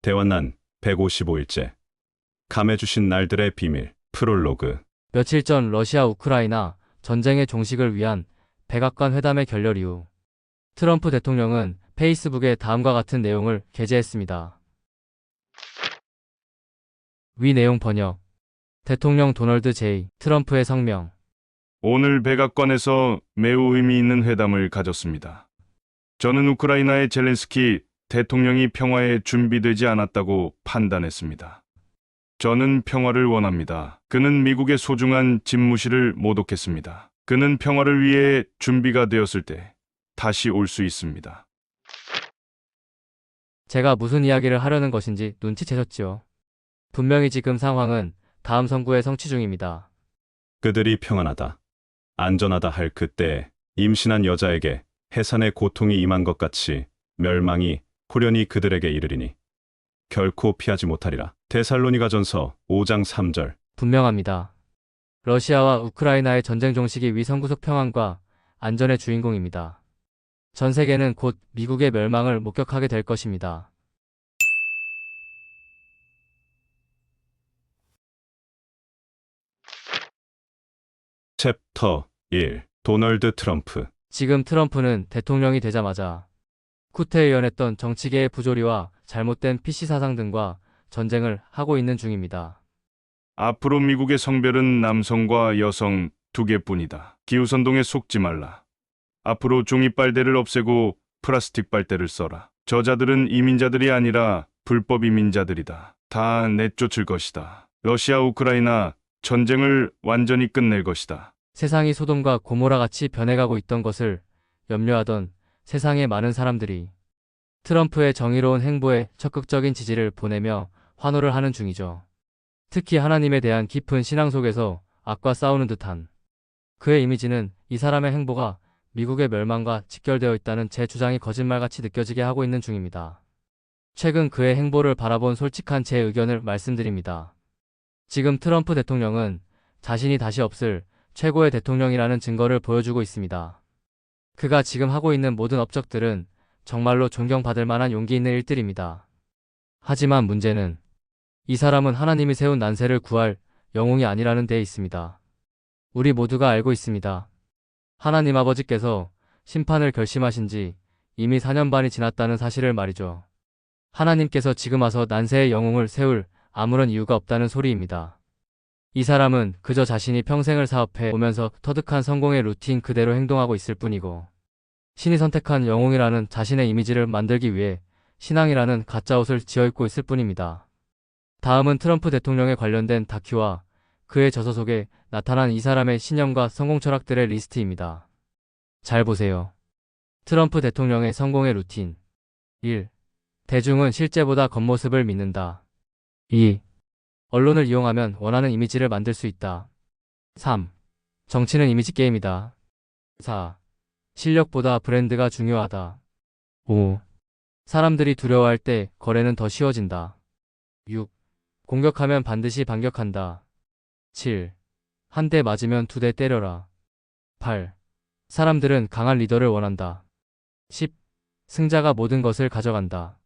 대원난 155일째. 감해주신 날들의 비밀. 프롤로그. 며칠 전 러시아 우크라이나 전쟁의 종식을 위한 백악관 회담의 결렬 이후 트럼프 대통령은 페이스북에 다음과 같은 내용을 게재했습니다. 위 내용 번역. 대통령 도널드 J. 트럼프의 성명. 오늘 백악관에서 매우 의미 있는 회담을 가졌습니다. 저는 우크라이나의 젤렌스키 대통령이 평화에 준비되지 않았다고 판단했습니다. 저는 평화를 원합니다. 그는 미국의 소중한 집무실을 모독했습니다. 그는 평화를 위해 준비가 되었을 때 다시 올 수 있습니다. 제가 무슨 이야기를 하려는 것인지 눈치채셨지요. 분명히 지금 상황은 다음 선구의 성취 중입니다. 그들이 평안하다, 안전하다 할 그때에 임신한 여자에게 해산의 고통이 임한 것 같이 멸망이 호련히 그들에게 이르리니 결코 피하지 못하리라. 데살로니가전서 5장 3절. 분명합니다. 러시아와 우크라이나의 전쟁 종식이 위성구속 평안과 안전의 주인공입니다. 전 세계는 곧 미국의 멸망을 목격하게 될 것입니다. 챕터 1. 도널드 트럼프. 지금 트럼프는 대통령이 되자마자 쿠트에 연했던 정치계의 부조리와 잘못된 PC 사상 등과 전쟁을 하고 있는 중입니다. 앞으로 미국의 성별은 남성과 여성 두 개뿐이다. 기후선동에 속지 말라. 앞으로 종이 빨대를 없애고 플라스틱 빨대를 써라. 저자들은 이민자들이 아니라 불법 이민자들이다. 다 내쫓을 것이다. 러시아 우크라이나 전쟁을 완전히 끝낼 것이다. 세상이 소돔과 고모라 같이 변해가고 있던 것을 염려하던 세상의 많은 사람들이 트럼프의 정의로운 행보에 적극적인 지지를 보내며 환호를 하는 중이죠. 특히 하나님에 대한 깊은 신앙 속에서 악과 싸우는 듯한 그의 이미지는 이 사람의 행보가 미국의 멸망과 직결되어 있다는 제 주장이 거짓말같이 느껴지게 하고 있는 중입니다. 최근 그의 행보를 바라본 솔직한 제 의견을 말씀드립니다. 지금 트럼프 대통령은 자신이 다시 없을 최고의 대통령이라는 증거를 보여주고 있습니다. 그가 지금 하고 있는 모든 업적들은 정말로 존경받을 만한 용기 있는 일들입니다. 하지만 문제는 이 사람은 하나님이 세운 난세를 구할 영웅이 아니라는 데에 있습니다. 우리 모두가 알고 있습니다. 하나님 아버지께서 심판을 결심하신 지 이미 4년 반이 지났다는 사실을 말이죠. 하나님께서 지금 와서 난세의 영웅을 세울 아무런 이유가 없다는 소리입니다. 이 사람은 그저 자신이 평생을 사업해 오면서 터득한 성공의 루틴 그대로 행동하고 있을 뿐이고 신이 선택한 영웅이라는 자신의 이미지를 만들기 위해 신앙이라는 가짜 옷을 지어입고 있을 뿐입니다. 다음은 트럼프 대통령에 관련된 다큐와 그의 저서 속에 나타난 이 사람의 신념과 성공 철학들의 리스트입니다. 잘 보세요. 트럼프 대통령의 성공의 루틴. 1. 대중은 실제보다 겉모습을 믿는다. 2. 언론을 이용하면 원하는 이미지를 만들 수 있다. 3. 정치는 이미지 게임이다. 4. 실력보다 브랜드가 중요하다. 5. 사람들이 두려워할 때 거래는 더 쉬워진다. 6. 공격하면 반드시 반격한다. 7. 한 대 맞으면 2대 때려라. 8. 사람들은 강한 리더를 원한다. 10. 승자가 모든 것을 가져간다.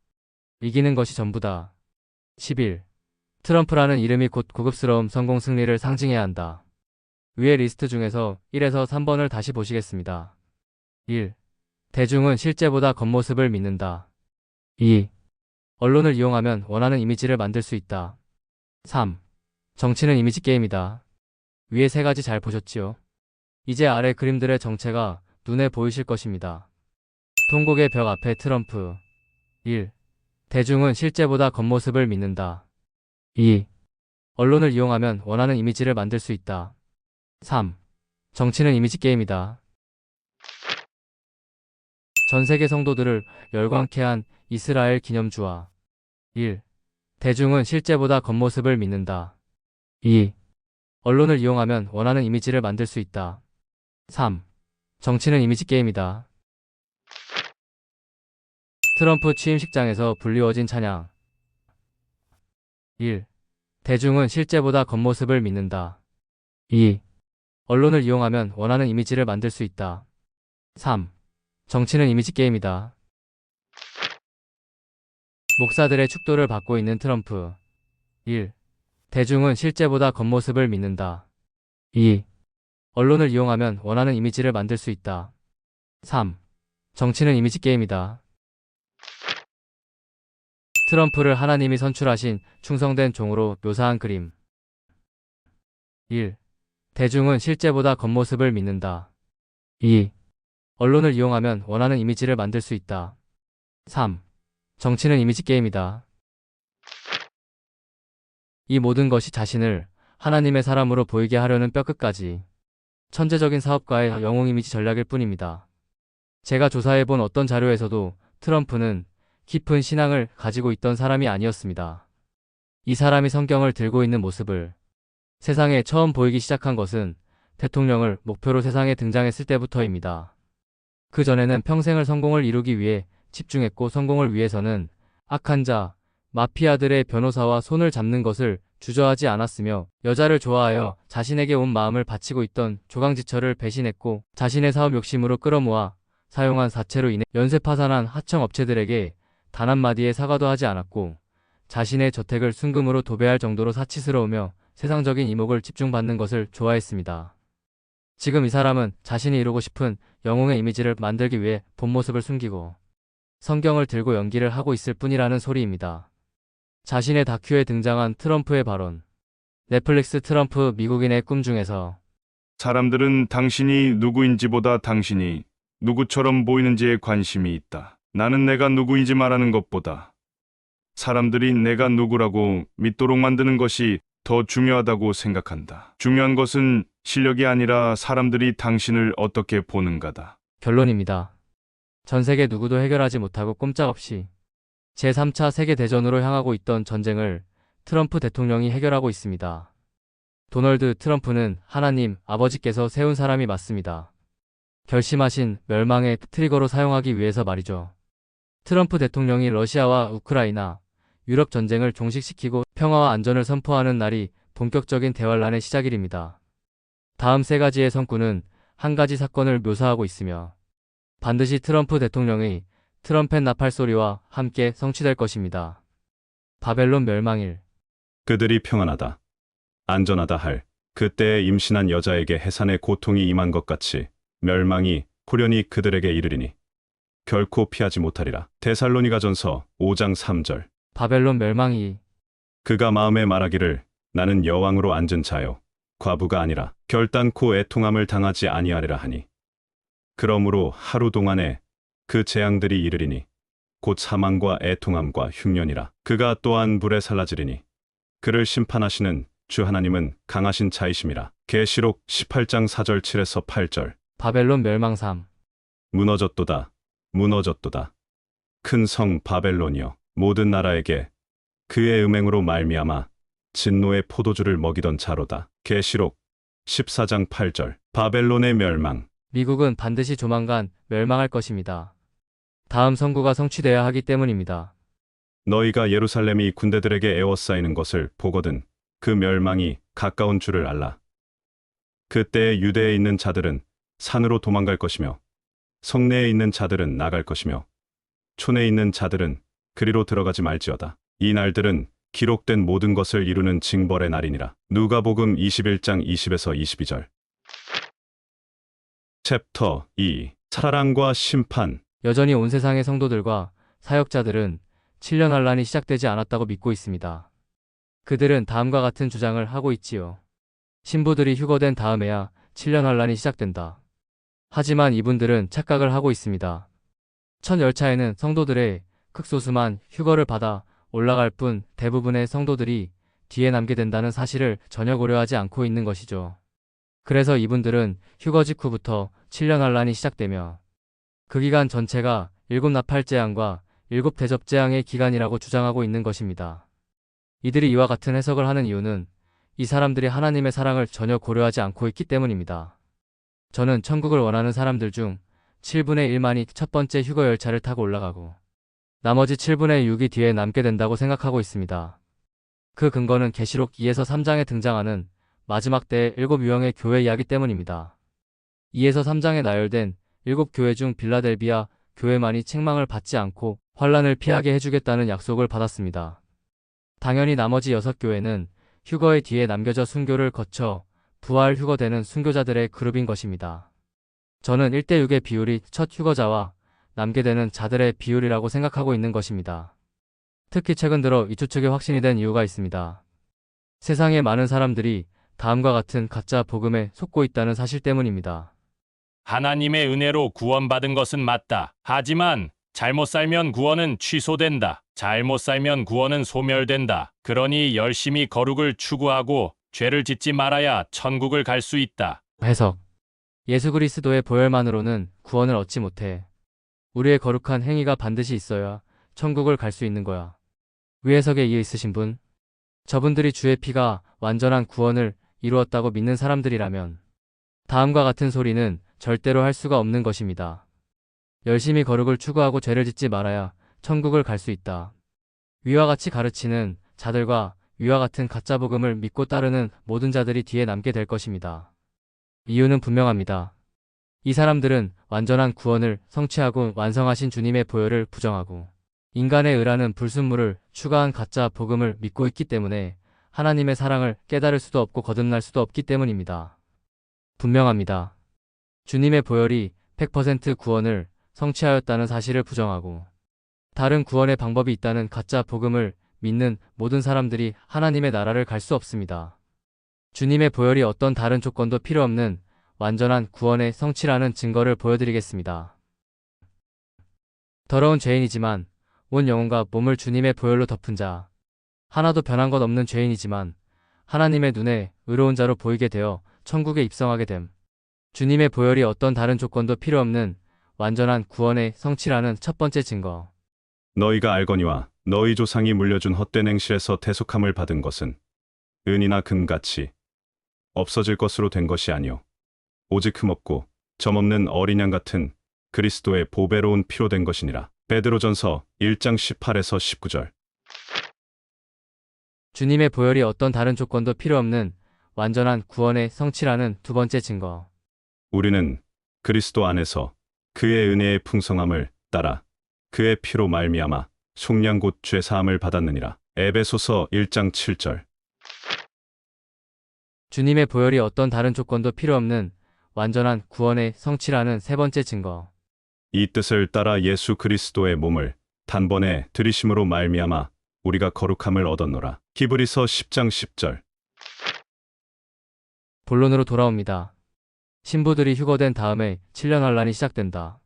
이기는 것이 전부다. 11. 트럼프라는 이름이 곧 고급스러움 성공 승리를 상징해야 한다. 위의 리스트 중에서 1에서 3번을 다시 보시겠습니다. 1. 대중은 실제보다 겉모습을 믿는다. 2. 언론을 이용하면 원하는 이미지를 만들 수 있다. 3. 정치는 이미지 게임이다. 위에 세 가지 잘 보셨지요? 이제 아래 그림들의 정체가 눈에 보이실 것입니다. 통곡의 벽 앞에 트럼프. 1. 대중은 실제보다 겉모습을 믿는다. 2. 언론을 이용하면 원하는 이미지를 만들 수 있다. 3. 정치는 이미지 게임이다. 전 세계 성도들을 열광케 한 이스라엘 기념주화. 1. 대중은 실제보다 겉모습을 믿는다. 2. 언론을 이용하면 원하는 이미지를 만들 수 있다. 3. 정치는 이미지 게임이다. 트럼프 취임식장에서 불리워진 찬양. 1. 대중은 실제보다 겉모습을 믿는다. 2. 언론을 이용하면 원하는 이미지를 만들 수 있다. 3. 정치는 이미지 게임이다. 목사들의 축도를 받고 있는 트럼프. 1. 대중은 실제보다 겉모습을 믿는다. 2. 언론을 이용하면 원하는 이미지를 만들 수 있다. 3. 정치는 이미지 게임이다. 트럼프를 하나님이 선출하신 충성된 종으로 묘사한 그림. 1. 대중은 실제보다 겉모습을 믿는다. 2. 언론을 이용하면 원하는 이미지를 만들 수 있다. 3. 정치는 이미지 게임이다. 이 모든 것이 자신을 하나님의 사람으로 보이게 하려는 뼈끝까지 천재적인 사업가의 영웅 이미지 전략일 뿐입니다. 제가 조사해본 어떤 자료에서도 트럼프는 깊은 신앙을 가지고 있던 사람이 아니었습니다. 이 사람이 성경을 들고 있는 모습을 세상에 처음 보이기 시작한 것은 대통령을 목표로 세상에 등장했을 때부터입니다. 그 전에는 평생을 성공을 이루기 위해 집중했고 성공을 위해서는 악한 자, 마피아들의 변호사와 손을 잡는 것을 주저하지 않았으며 여자를 좋아하여 자신에게 온 마음을 바치고 있던 조강지처를 배신했고 자신의 사업 욕심으로 끌어모아 사용한 사채로 인해 연쇄 파산한 하청 업체들에게 단 한마디의 사과도 하지 않았고 자신의 저택을 순금으로 도배할 정도로 사치스러우며 세상적인 이목을 집중받는 것을 좋아했습니다. 지금 이 사람은 자신이 이루고 싶은 영웅의 이미지를 만들기 위해 본 모습을 숨기고 성경을 들고 연기를 하고 있을 뿐이라는 소리입니다. 자신의 다큐에 등장한 트럼프의 발언. 넷플릭스 트럼프 미국인의 꿈 중에서 사람들은 당신이 누구인지보다 당신이 누구처럼 보이는지에 관심이 있다. 나는 내가 누구인지 말하는 것보다 사람들이 내가 누구라고 믿도록 만드는 것이 더 중요하다고 생각한다. 중요한 것은 실력이 아니라 사람들이 당신을 어떻게 보는가다. 결론입니다. 전 세계 누구도 해결하지 못하고 꼼짝없이 제3차 세계대전으로 향하고 있던 전쟁을 트럼프 대통령이 해결하고 있습니다. 도널드 트럼프는 하나님 아버지께서 세운 사람이 맞습니다. 결심하신 멸망의 트리거로 사용하기 위해서 말이죠. 트럼프 대통령이 러시아와 우크라이나, 유럽 전쟁을 종식시키고 평화와 안전을 선포하는 날이 본격적인 대환란의 시작일입니다. 다음 세 가지의 성구는 한 가지 사건을 묘사하고 있으며 반드시 트럼프 대통령의 트럼펫 나팔 소리와 함께 성취될 것입니다. 바벨론 멸망일. 그들이 평안하다, 안전하다 할 그때에 임신한 여자에게 해산의 고통이 임한 것 같이 멸망이 호련히 그들에게 이르리니 결코 피하지 못하리라. 데살로니가전서 5장 3절. 바벨론 멸망이. 그가 마음에 말하기를 나는 여왕으로 앉은 자요 과부가 아니라 결단코 애통함을 당하지 아니하리라 하니 그러므로 하루 동안에 그 재앙들이 이르리니 곧 사망과 애통함과 흉년이라. 그가 또한 불에 살라지리니 그를 심판하시는 주 하나님은 강하신 자이심이라. 계시록 18장 4절 7에서 8절. 바벨론 멸망 3. 무너졌도다, 무너졌도다. 큰 성 바벨론이여, 모든 나라에게 그의 음행으로 말미암아 진노의 포도주를 먹이던 자로다. 계시록 14장 8절. 바벨론의 멸망. 미국은 반드시 조만간 멸망할 것입니다. 다음 선구가 성취되어야 하기 때문입니다. 너희가 예루살렘이 군대들에게 에워싸이는 것을 보거든 그 멸망이 가까운 줄을 알라. 그때에 유대에 있는 자들은 산으로 도망갈 것이며 성내에 있는 자들은 나갈 것이며 촌에 있는 자들은 그리로 들어가지 말지어다. 이 날들은 기록된 모든 것을 이루는 징벌의 날이니라. 누가복음 21장 20에서 22절. 챕터 2. 사랑과 심판. 여전히 온 세상의 성도들과 사역자들은 7년 환란이 시작되지 않았다고 믿고 있습니다. 그들은 다음과 같은 주장을 하고 있지요. 신부들이 휴거된 다음에야 7년 환란이 시작된다. 하지만 이분들은 착각을 하고 있습니다. 첫 열차에는 성도들의 극소수만 휴거를 받아 올라갈 뿐 대부분의 성도들이 뒤에 남게 된다는 사실을 전혀 고려하지 않고 있는 것이죠. 그래서 이분들은 휴거 직후부터 7년 환란이 시작되며 그 기간 전체가 7 나팔재앙과 7 대접재앙의 기간이라고 주장하고 있는 것입니다. 이들이 이와 같은 해석을 하는 이유는 이 사람들이 하나님의 사랑을 전혀 고려하지 않고 있기 때문입니다. 저는 천국을 원하는 사람들 중 7분의 1만이 첫 번째 휴거 열차를 타고 올라가고 나머지 7분의 6이 뒤에 남게 된다고 생각하고 있습니다. 그 근거는 계시록 2에서 3장에 등장하는 마지막 때의 7 유형의 교회 이야기 때문입니다. 2에서 3장에 나열된 7 교회 중 빌라델비아 교회만이 책망을 받지 않고 환란을 피하게 해주겠다는 약속을 받았습니다. 당연히 나머지 6교회는 휴거의 뒤에 남겨져 순교를 거쳐 부활 휴거되는 순교자들의 그룹인 것입니다. 저는 1대6의 비율이 첫 휴거자와 남게 되는 자들의 비율이라고 생각하고 있는 것입니다. 특히 최근 들어 이 추측이 확신이 된 이유가 있습니다. 세상의 많은 사람들이 다음과 같은 가짜 복음에 속고 있다는 사실 때문입니다. 하나님의 은혜로 구원받은 것은 맞다. 하지만 잘못 살면 구원은 취소된다. 잘못 살면 구원은 소멸된다. 그러니 열심히 거룩을 추구하고 죄를 짓지 말아야 천국을 갈 수 있다. 해석. 예수 그리스도의 보혈만으로는 구원을 얻지 못해. 우리의 거룩한 행위가 반드시 있어야 천국을 갈 수 있는 거야. 위해석에 이해 있으신 분? 저분들이 주의 피가 완전한 구원을 이루었다고 믿는 사람들이라면 다음과 같은 소리는 절대로 할 수가 없는 것입니다. 열심히 거룩을 추구하고 죄를 짓지 말아야 천국을 갈 수 있다. 위와 같이 가르치는 자들과 위와 같은 가짜 복음을 믿고 따르는 모든 자들이 뒤에 남게 될 것입니다. 이유는 분명합니다. 이 사람들은 완전한 구원을 성취하고 완성하신 주님의 보혈을 부정하고 인간의 의라는 불순물을 추가한 가짜 복음을 믿고 있기 때문에 하나님의 사랑을 깨달을 수도 없고 거듭날 수도 없기 때문입니다. 분명합니다. 주님의 보혈이 100% 구원을 성취하였다는 사실을 부정하고 다른 구원의 방법이 있다는 가짜 복음을 믿는 모든 사람들이 하나님의 나라를 갈 수 없습니다. 주님의 보혈이 어떤 다른 조건도 필요 없는 완전한 구원의 성취라는 증거를 보여드리겠습니다. 더러운 죄인이지만 온 영혼과 몸을 주님의 보혈로 덮은 자, 하나도 변한 것 없는 죄인이지만 하나님의 눈에 의로운 자로 보이게 되어 천국에 입성하게 됨. 주님의 보혈이 어떤 다른 조건도 필요 없는 완전한 구원의 성취라는 첫 번째 증거. 너희가 알거니와 너희 조상이 물려준 헛된 행실에서 대속함을 받은 것은 은이나 금같이 없어질 것으로 된 것이 아니요 오직 흠없고 점없는 어린 양 같은 그리스도의 보배로운 피로 된 것이니라. 베드로전서 1장 18에서 19절. 주님의 보혈이 어떤 다른 조건도 필요 없는 완전한 구원의 성취라는 두 번째 증거. 우리는 그리스도 안에서 그의 은혜의 풍성함을 따라 그의 피로 말미암아 속량 곧 죄 사함을 받았느니라. 에베소서 1장 7절. 주님의 보혈이 어떤 다른 조건도 필요 없는 완전한 구원의 성취라는 세 번째 증거. 이 뜻을 따라 예수 그리스도의 몸을 단번에 들이심으로 말미암아 우리가 거룩함을 얻었노라. 히브리서 10장 10절. 본론으로 돌아옵니다. 신부들이 휴거된 다음에 7년 환란이 시작된다.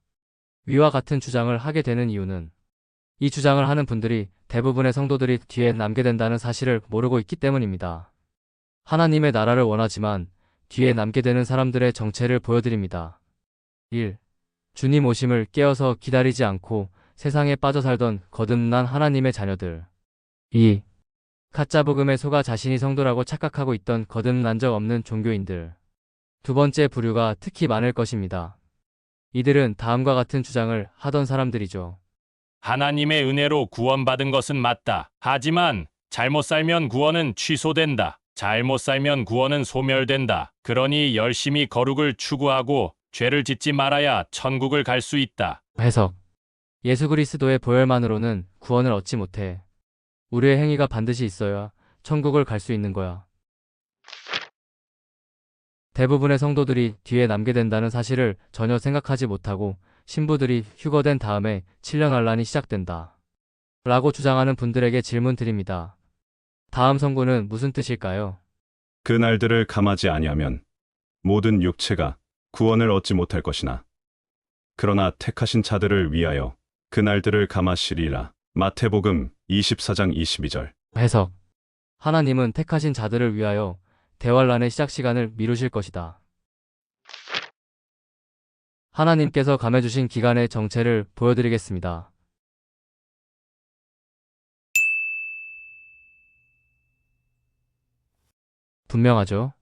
위와 같은 주장을 하게 되는 이유는 이 주장을 하는 분들이 대부분의 성도들이 뒤에 남게 된다는 사실을 모르고 있기 때문입니다. 하나님의 나라를 원하지만 뒤에 남게 되는 사람들의 정체를 보여드립니다. 1. 주님 오심을 깨어서 기다리지 않고 세상에 빠져 살던 거듭난 하나님의 자녀들. 2. 가짜 복음에 속아 자신이 성도라고 착각하고 있던 거듭난 적 없는 종교인들. 두 번째 부류가 특히 많을 것입니다. 이들은 다음과 같은 주장을 하던 사람들이죠. 하나님의 은혜로 구원받은 것은 맞다. 하지만 잘못 살면 구원은 취소된다. 잘못 살면 구원은 소멸된다. 그러니 열심히 거룩을 추구하고 죄를 짓지 말아야 천국을 갈 수 있다. 해석. 예수 그리스도의 보혈만으로는 구원을 얻지 못해. 우리의 행위가 반드시 있어야 천국을 갈 수 있는 거야. 대부분의 성도들이 뒤에 남게 된다는 사실을 전혀 생각하지 못하고 신부들이 휴거된 다음에 7년 환란이 시작된다. 라고 주장하는 분들에게 질문 드립니다. 다음 성구는 무슨 뜻일까요? 그 날들을 감하지 아니하면 모든 육체가 구원을 얻지 못할 것이나 그러나 택하신 자들을 위하여 그 날들을 감하시리라. 마태복음 24장 22절. 해석. 하나님은 택하신 자들을 위하여 대환란의 시작 시간을 미루실 것이다. 하나님께서 감해주신 기간의 정체를 보여드리겠습니다. 분명하죠?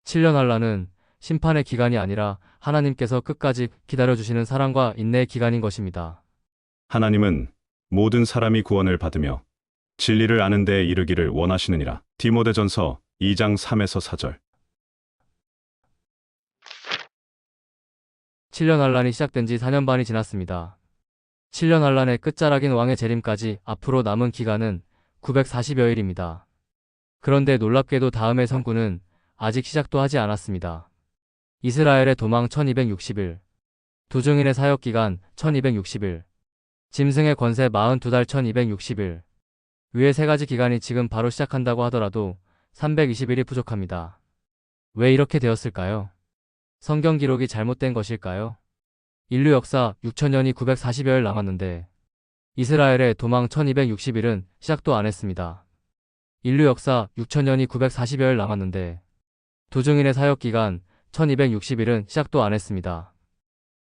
7년 환란은 심판의 기간이 아니라 하나님께서 끝까지 기다려주시는 사랑과 인내의 기간인 것입니다. 하나님은 모든 사람이 구원을 받으며 진리를 아는 데에 이르기를 원하시느니라. 디모데전서 2장 3에서 4절. 7년 환란이 시작된 지 4년 반이 지났습니다. 7년 환란의 끝자락인 왕의 재림까지 앞으로 남은 기간은 940여일입니다. 그런데 놀랍게도 다음의 선구는 아직 시작도 하지 않았습니다. 이스라엘의 도망 1260일, 두중인의 사역기간 1260일, 짐승의 권세 42달 1260일, 위의 세 가지 기간이 지금 바로 시작한다고 하더라도 320일이 부족합니다. 왜 이렇게 되었을까요? 성경 기록이 잘못된 것일까요? 인류 역사 6000년이 940여일 남았는데 이스라엘의 도망 1260일은 시작도 안 했습니다. 인류 역사 6000년이 940여일 남았는데 두중인의 사역기간 1260일은 시작도 안 했습니다.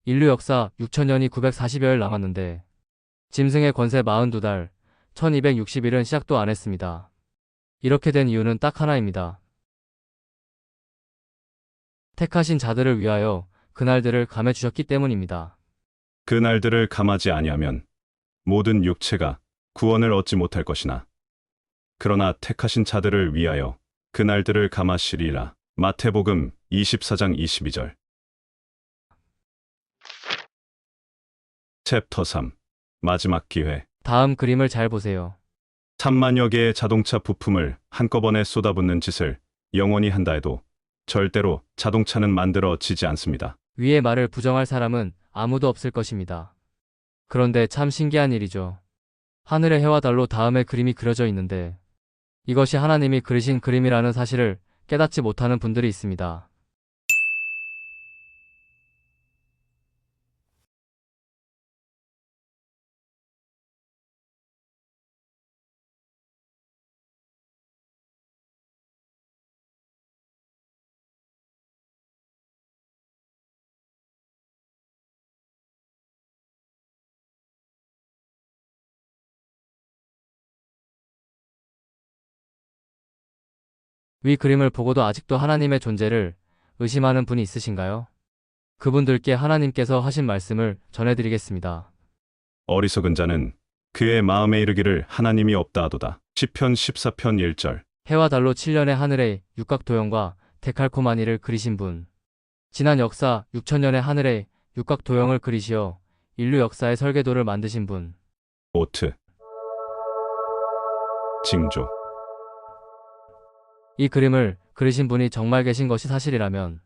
인류 역사 6000년이 940여일 남았는데 짐승의 권세 42달 1260일은 시작도 안 했습니다. 이렇게 된 이유는 딱 하나입니다. 택하신 자들을 위하여 그날들을 감해 주셨기 때문입니다. 그 날들을 감하지 아니하면 모든 육체가 구원을 얻지 못할 것이나 그러나 택하신 자들을 위하여 그 날들을 감하시리라. 마태복음 24장 22절. 챕터 3. 마지막 기회. 다음 그림을 잘 보세요. 3만여 개의 자동차 부품을 한꺼번에 쏟아붓는 짓을 영원히 한다 해도 절대로 자동차는 만들어지지 않습니다. 위의 말을 부정할 사람은 아무도 없을 것입니다. 그런데 참 신기한 일이죠. 하늘의 해와 달로 다음에 그림이 그려져 있는데 이것이 하나님이 그리신 그림이라는 사실을 깨닫지 못하는 분들이 있습니다. 위 그림을 보고도 아직도 하나님의 존재를 의심하는 분이 있으신가요? 그분들께 하나님께서 하신 말씀을 전해드리겠습니다. 어리석은 자는 그의 마음에 이르기를 하나님이 없다 하도다. 시편 14편 1절. 해와 달로 7년의 하늘에 육각도형과 데칼코마니를 그리신 분. 지난 역사 6000년의 하늘에 육각도형을 그리시어 인류 역사의 설계도를 만드신 분. 오트. 징조. 이 그림을 그리신 분이 정말 계신 것이 사실이라면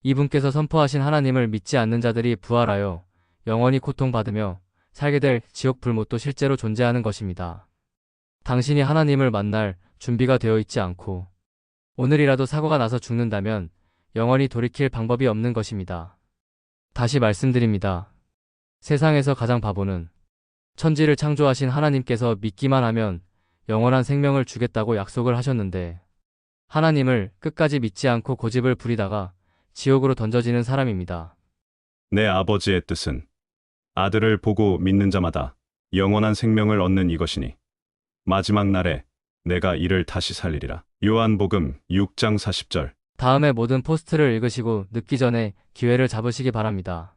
이분께서 선포하신 하나님을 믿지 않는 자들이 부활하여 영원히 고통받으며 살게 될 지옥 불못도 실제로 존재하는 것입니다. 당신이 하나님을 만날 준비가 되어 있지 않고 오늘이라도 사고가 나서 죽는다면 영원히 돌이킬 방법이 없는 것입니다. 다시 말씀드립니다. 세상에서 가장 바보는 천지를 창조하신 하나님께서 믿기만 하면 영원한 생명을 주겠다고 약속을 하셨는데 하나님을 끝까지 믿지 않고 고집을 부리다가 지옥으로 던져지는 사람입니다. 내 아버지의 뜻은 아들을 보고 믿는 자마다 영원한 생명을 얻는 이것이니 마지막 날에 내가 이를 다시 살리리라. 요한복음 6장 40절. 다음에 모든 포스트를 읽으시고 늦기 전에 기회를 잡으시기 바랍니다.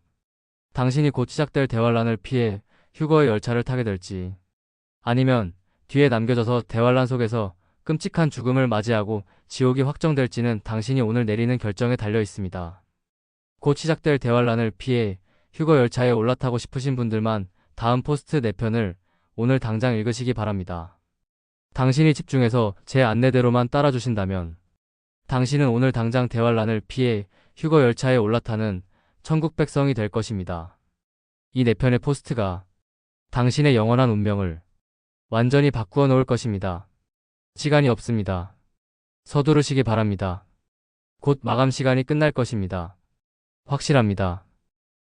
당신이 곧 시작될 대환란을 피해 휴거의 열차를 타게 될지 아니면 뒤에 남겨져서 대환란 속에서 끔찍한 죽음을 맞이하고 지옥이 확정될지는 당신이 오늘 내리는 결정에 달려 있습니다. 곧 시작될 대환란을 피해 휴거 열차에 올라타고 싶으신 분들만 다음 포스트 4편을 오늘 당장 읽으시기 바랍니다. 당신이 집중해서 제 안내대로만 따라주신다면 당신은 오늘 당장 대환란을 피해 휴거 열차에 올라타는 천국 백성이 될 것입니다. 이 4편의 포스트가 당신의 영원한 운명을 완전히 바꾸어 놓을 것입니다. 시간이 없습니다. 서두르시기 바랍니다. 곧 마감 시간이 끝날 것입니다. 확실합니다.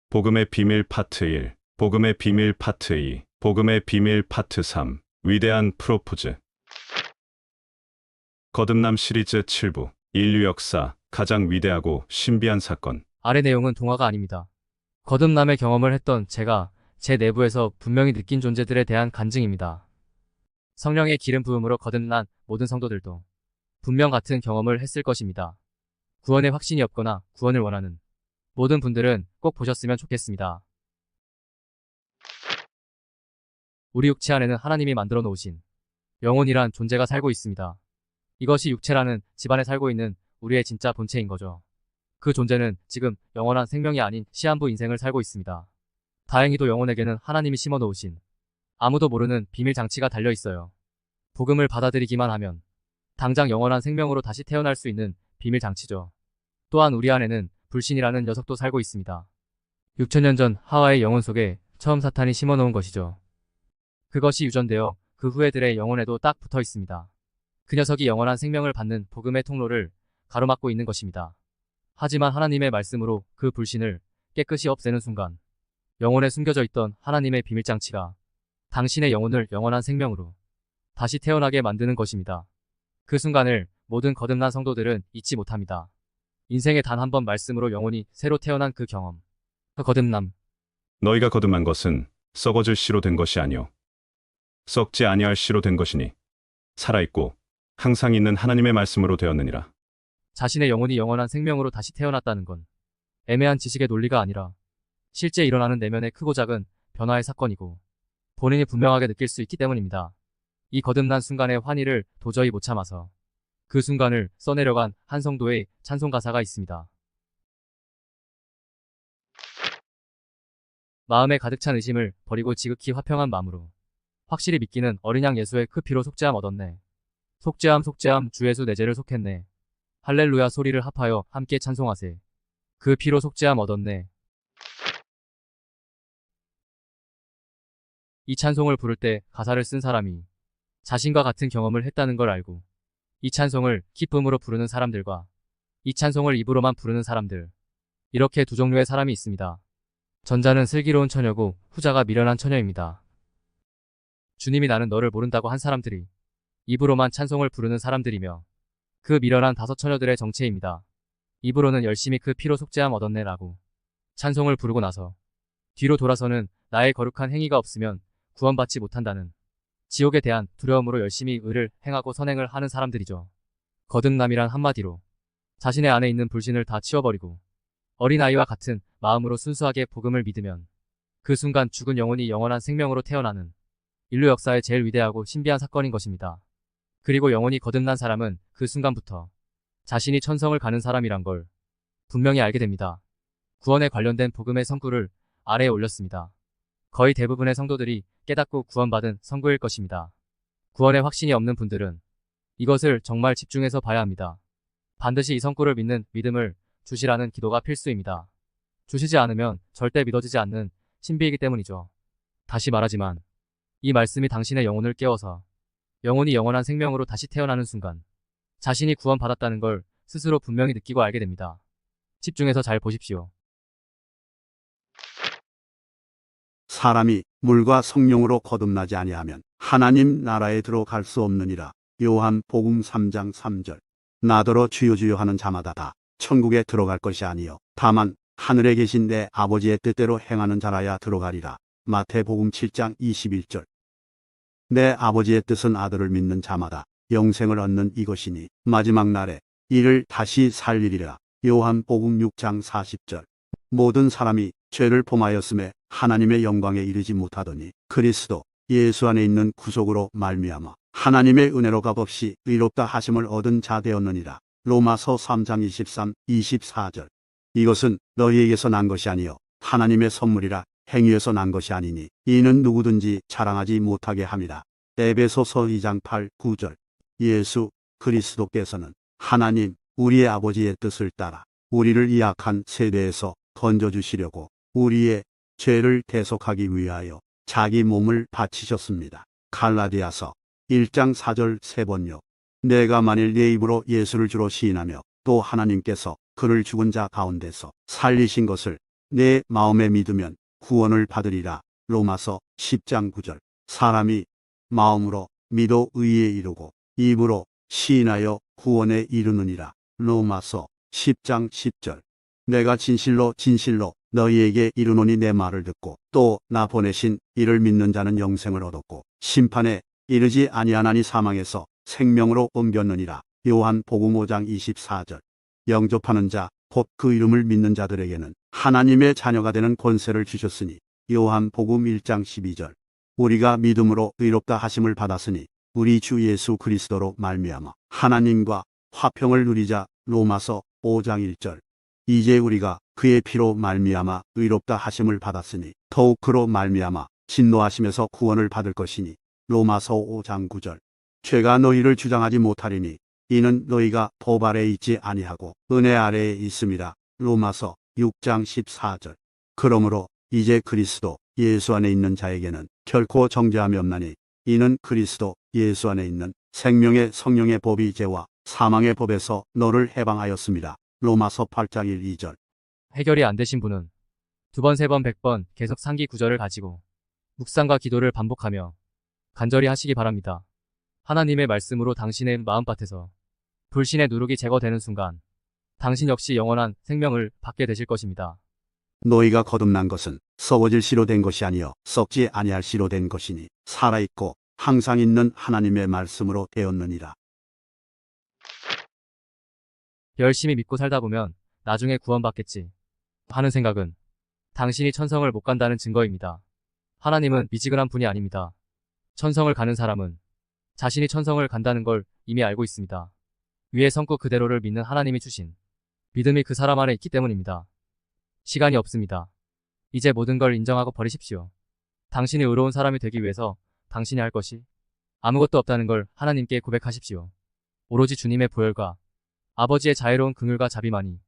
복음의 비밀 파트 1, 복음의 비밀 파트 2, 복음의 비밀 파트 3, 위대한 프로포즈. 거듭남 시리즈 7부, 인류 역사 가장 위대하고 신비한 사건. 아래 내용은 동화가 아닙니다. 거듭남의 경험을 했던 제가 제 내부에서 분명히 느낀 존재들에 대한 간증입니다. 성령의 기름 부음으로 거듭난 모든 성도들도 분명 같은 경험을 했을 것입니다. 구원의 확신이 없거나 구원을 원하는 모든 분들은 꼭 보셨으면 좋겠습니다. 우리 육체 안에는 하나님이 만들어 놓으신 영혼이란 존재가 살고 있습니다. 이것이 육체라는 집안에 살고 있는 우리의 진짜 본체인 거죠. 그 존재는 지금 영원한 생명이 아닌 시한부 인생을 살고 있습니다. 다행히도 영혼에게는 하나님이 심어놓으신 아무도 모르는 비밀 장치가 달려 있어요. 복음을 받아들이기만 하면 당장 영원한 생명으로 다시 태어날 수 있는 비밀 장치죠. 또한 우리 안에는 불신이라는 녀석도 살고 있습니다. 6천년 전 하와의 영혼 속에 처음 사탄이 심어놓은 것이죠. 그것이 유전되어 그 후예들의 영혼에도 딱 붙어 있습니다. 그 녀석이 영원한 생명을 받는 복음의 통로를 가로막고 있는 것입니다. 하지만 하나님의 말씀으로 그 불신을 깨끗이 없애는 순간 영혼에 숨겨져 있던 하나님의 비밀장치가 당신의 영혼을 영원한 생명으로 다시 태어나게 만드는 것입니다. 그 순간을 모든 거듭난 성도들은 잊지 못합니다. 인생에 단 한 번 말씀으로 영혼이 새로 태어난 그 경험. 그 거듭남. 너희가 거듭난 것은 썩어질 씨로 된 것이 아니요 썩지 아니할 씨로 된 것이니 살아있고 항상 있는 하나님의 말씀으로 되었느니라. 자신의 영혼이 영원한 생명으로 다시 태어났다는 건 애매한 지식의 논리가 아니라 실제 일어나는 내면의 크고 작은 변화의 사건이고 본인이 분명하게 느낄 수 있기 때문입니다. 이 거듭난 순간의 환희를 도저히 못 참아서 그 순간을 써내려간 한 성도의 찬송 가사가 있습니다. 마음에 가득 찬 의심을 버리고 지극히 화평한 마음으로 확실히 믿기는 어린 양 예수의 그 피로 속죄함 얻었네. 속죄함 속죄함 주 예수 내 죄를 속했네. 할렐루야 소리를 합하여 함께 찬송하세. 그 피로 속죄함 얻었네. 이 찬송을 부를 때 가사를 쓴 사람이 자신과 같은 경험을 했다는 걸 알고 이 찬송을 기쁨으로 부르는 사람들과 이 찬송을 입으로만 부르는 사람들, 이렇게 두 종류의 사람이 있습니다. 전자는 슬기로운 처녀고 후자가 미련한 처녀입니다. 주님이 나는 너를 모른다고 한 사람들이 입으로만 찬송을 부르는 사람들이며 그 미련한 다섯 처녀들의 정체입니다. 입으로는 열심히 그 피로 속죄함 얻었네 라고 찬송을 부르고 나서 뒤로 돌아서는 나의 거룩한 행위가 없으면 구원받지 못한다는 지옥에 대한 두려움으로 열심히 의를 행하고 선행을 하는 사람들이죠. 거듭남이란 한마디로 자신의 안에 있는 불신을 다 치워버리고 어린아이와 같은 마음으로 순수하게 복음을 믿으면 그 순간 죽은 영혼이 영원한 생명으로 태어나는 인류 역사의 제일 위대하고 신비한 사건인 것입니다. 그리고 영혼이 거듭난 사람은 그 순간부터 자신이 천성을 가는 사람이란 걸 분명히 알게 됩니다. 구원에 관련된 복음의 성구를 아래에 올렸습니다. 거의 대부분의 성도들이 깨닫고 구원받은 성구일 것입니다. 구원에 확신이 없는 분들은 이것을 정말 집중해서 봐야 합니다. 반드시 이 성구를 믿는 믿음을 주시라는 기도가 필수입니다. 주시지 않으면 절대 믿어지지 않는 신비이기 때문이죠. 다시 말하지만 이 말씀이 당신의 영혼을 깨워서 영혼이 영원한 생명으로 다시 태어나는 순간 자신이 구원받았다는 걸 스스로 분명히 느끼고 알게 됩니다. 집중해서 잘 보십시오. 사람이 물과 성령으로 거듭나지 아니하면 하나님 나라에 들어갈 수 없느니라. 요한복음 3장 3절. 나더러 주여 주여 하는 자마다 다 천국에 들어갈 것이 아니요 다만 하늘에 계신 내 아버지의 뜻대로 행하는 자라야 들어가리라. 마태복음 7장 21절. 내 아버지의 뜻은 아들을 믿는 자마다 영생을 얻는 이것이니 마지막 날에 이를 다시 살리리라. 요한복음 6장 40절. 모든 사람이 죄를 범하였음에 하나님의 영광에 이르지 못하더니 그리스도 예수 안에 있는 구속으로 말미암아 하나님의 은혜로 값없이 의롭다 하심을 얻은 자 되었느니라. 로마서 3장 23, 24절. 이것은 너희에게서 난 것이 아니요 하나님의 선물이라. 행위에서 난 것이 아니니 이는 누구든지 자랑하지 못하게 함이라. 에베소서 2장 8, 9절. 예수 그리스도께서는 하나님 우리의 아버지의 뜻을 따라 우리를 이 악한 세대에서 건져주시려고 우리의 죄를 대속하기 위하여 자기 몸을 바치셨습니다. 갈라디아서 1장 4절 3번요. 내가 만일 내 입으로 예수를 주로 시인하며 또 하나님께서 그를 죽은 자 가운데서 살리신 것을 내 마음에 믿으면 구원을 받으리라. 로마서 10장 9절. 사람이 마음으로 믿어 의에 이르고 입으로 시인하여 구원에 이르느니라. 로마서 10장 10절. 내가 진실로 진실로 너희에게 이르노니 내 말을 듣고 또 나 보내신 이를 믿는 자는 영생을 얻었고 심판에 이르지 아니하나니 사망에서 생명으로 옮겼느니라. 요한복음 5장 24절. 영접하는 자 곧 그 이름을 믿는 자들에게는 하나님의 자녀가 되는 권세를 주셨으니 요한복음 1장 12절. 우리가 믿음으로 의롭다 하심을 받았으니 우리 주 예수 그리스도로 말미암아 하나님과 화평을 누리자. 로마서 5장 1절. 이제 우리가 그의 피로 말미암아 의롭다 하심을 받았으니 더욱 그로 말미암아 진노하심에서 구원을 받을 것이니. 로마서 5장 9절. 죄가 너희를 주장하지 못하리니 이는 너희가 법 아래에 있지 아니하고 은혜 아래에 있음이라. 로마서 6장 14절. 그러므로 이제 그리스도 예수 안에 있는 자에게는 결코 정죄함이 없나니 이는 그리스도 예수 안에 있는 생명의 성령의 법이 죄와 사망의 법에서 너를 해방하였습니다. 로마서 8장 1, 2절. 해결이 안 되신 분은 2번, 3번, 100번 계속 상기 구절을 가지고 묵상과 기도를 반복하며 간절히 하시기 바랍니다. 하나님의 말씀으로 당신의 마음밭에서 불신의 누룩이 제거되는 순간 당신 역시 영원한 생명을 받게 되실 것입니다. 너희가 거듭난 것은 썩어질 씨로 된 것이 아니요 썩지 아니할 씨로 된 것이니 살아있고 항상 있는 하나님의 말씀으로 되었느니라. 열심히 믿고 살다 보면 나중에 구원받겠지 하는 생각은 당신이 천성을 못 간다는 증거입니다. 하나님은 미지근한 분이 아닙니다. 천성을 가는 사람은 자신이 천성을 간다는 걸 이미 알고 있습니다. 위의 성구 그대로를 믿는 하나님이 주신 믿음이 그 사람 안에 있기 때문입니다. 시간이 없습니다. 이제 모든 걸 인정하고 버리십시오. 당신이 의로운 사람이 되기 위해서 당신이 할 것이 아무것도 없다는 걸 하나님께 고백하십시오. 오로지 주님의 보혈과 아버지의 자애로운 긍휼과 자비만이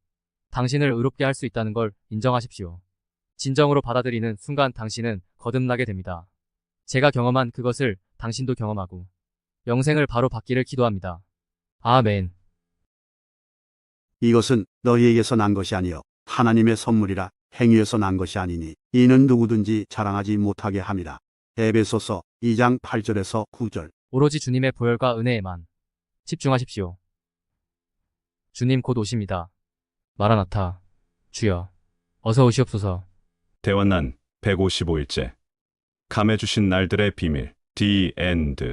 당신을 의롭게 할 수 있다는 걸 인정하십시오. 진정으로 받아들이는 순간 당신은 거듭나게 됩니다. 제가 경험한 그것을 당신도 경험하고 영생을 바로 받기를 기도합니다. 아멘. 이것은 너희에게서 난 것이 아니요 하나님의 선물이라. 행위에서 난 것이 아니니 이는 누구든지 자랑하지 못하게 함이라. 에베소서 2장 8절에서 9절. 오로지 주님의 보혈과 은혜에만 집중하십시오. 주님 곧 오십니다. 마라나타, 주여, 어서 오시옵소서. 대원난 155일째. 감해 주신 날들의 비밀. The End.